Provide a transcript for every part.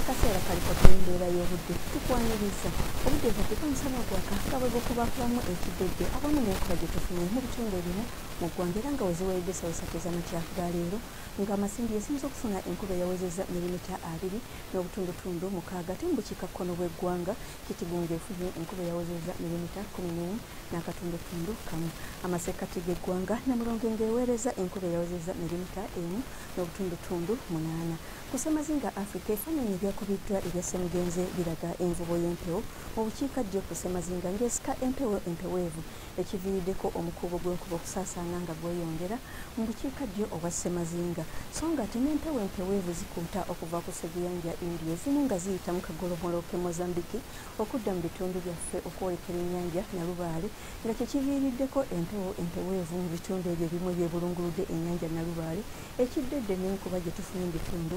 akaseera kaliko embeera y'obudde tukwaniriza obudde bwaffe omusana gwaka nga bwe bukubakubamu ekidedde awamu n'enkuba gye tufunye mu bitundu ebimu mu ggwanga era nga weziweredde ssawasatu ez'amakya ga leero ng'amasindi esinza okufuna enkuba eyawezezza milimita 2.6 ate mu bukiikakkono bw'eggwanga Kitigunga efunye enkuba eyawezezza milimita 11.1. Amasekkati g'eggwanga Namuronge ng'eweereza enkuba eyawezezza milimita 1.8. Ku Ssemazinga Africa ebifaananyi ebyakubiddwa ebya ssemugenzi biraga envubo y'empewo mu bukiikaddyo ku Ssemazinga ng'esika empewo empeweevu ekiviiriddeko omukuubo gw'enkuba okusaasaana nga gweyongera mu bukiikaddyo obwa Ssemazinga so nga ate n'empewo empeweevu zikuuta okuva ku Seguyanja India ezimu nga ziyita mu kagolomoloke Mozambique okudda mu bitundu byaffe okwolekera ennyanja Nalubaale nga kyekiviiriddeko empewo empeweevu mu bitundu ebyo ebimu ebyebulunguludde ennyanja Nalubaale ekiddedde n'enkuba gye tufunye mu bitundu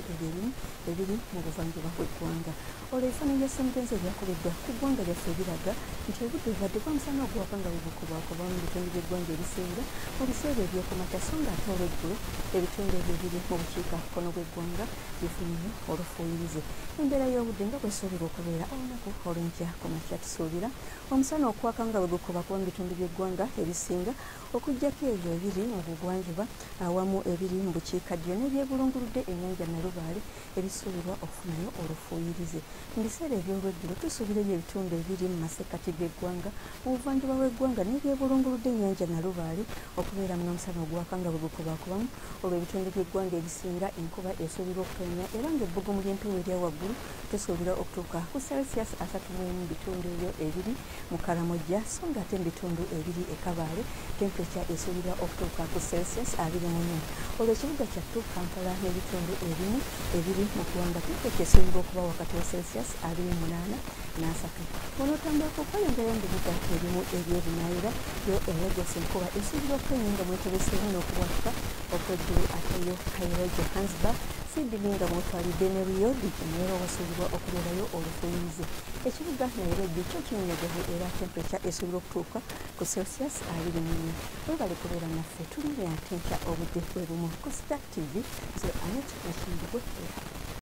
ebiri mu buvanjuba bw'eggwanga. Olwo ebifaananyi bya ssemugenzi ebyakubiddwa ku ggwanga lyaffe biraga nti obudde bubadde bwa musana ogwaka nga bubukubakuba mu bitundu by'eggwanga ebisinga mu biseera eby'okumakya so nga ate olw'eggulo ebitundu ebyo ebiri mu bukiikakkono bw'eggwanga bifunye olufuuyirize. Embeera y'obudde nga bwesuubirwa okubeera olunaku olw'enkya ku makya tusuubira omusana okwaka nga bwe gukubakuba mu bitundu by'eggwanga ebisinga okuggyako ebyo ebiri mu bugwanjuba awamu ebiri mu bukiikaddyo n'ebyebulunguludde ennyanja Nalubaale ebisuubirwa okufunayo olufuuyirize. Mu biseera eby'olweggulo tusuubirayo ebitundu ebiri mu masekkati g'eggwanga mu buvanjuba bw'eggwanga n'ebyebulunguludde ennyanja Nalubaale okubeera mu n'omusana ogwaka nga bwe gukubakubamu olwo ebitundu by'eggwanga ebisinga enkuba esuubirwa okutonya era ng'ebbugumu ly'empewo erya waggulu tusuubira okutuuka ku Celsius 31 mu bitundu ebyo ebiri mu Karamojja so nga ate mu bitundu ebiri e Kabaale temperature esuubirwa okutuuka ku Celsius 24. Olwo ekibuga kyattu Kampala n'ebitundu ebimu ebiri mu ggwanga temperature esuubirwa okuba wakati wa Celsius 28.3. Onootambula ku kweyongera mu bibuga ebimu eby'ebunaayira yo Lagos enkuba esuubirwa okutonya nga mwetegeseemu n'okubwatuka okw'eggulu ate yo Cairo Johannesburg Sydney nga mwetwalidde ne Rio de Janeiro wasuubirwa okubeerayo olufuuyirize. Ekibuga Nairobi kyo kinywegevu era temperature esuubirwa okutuuka ku Celsius 24. Webale kubeera naffe tulire ate nkya obudde bwe bumu ku Star TV ze Annette Nashingibwe.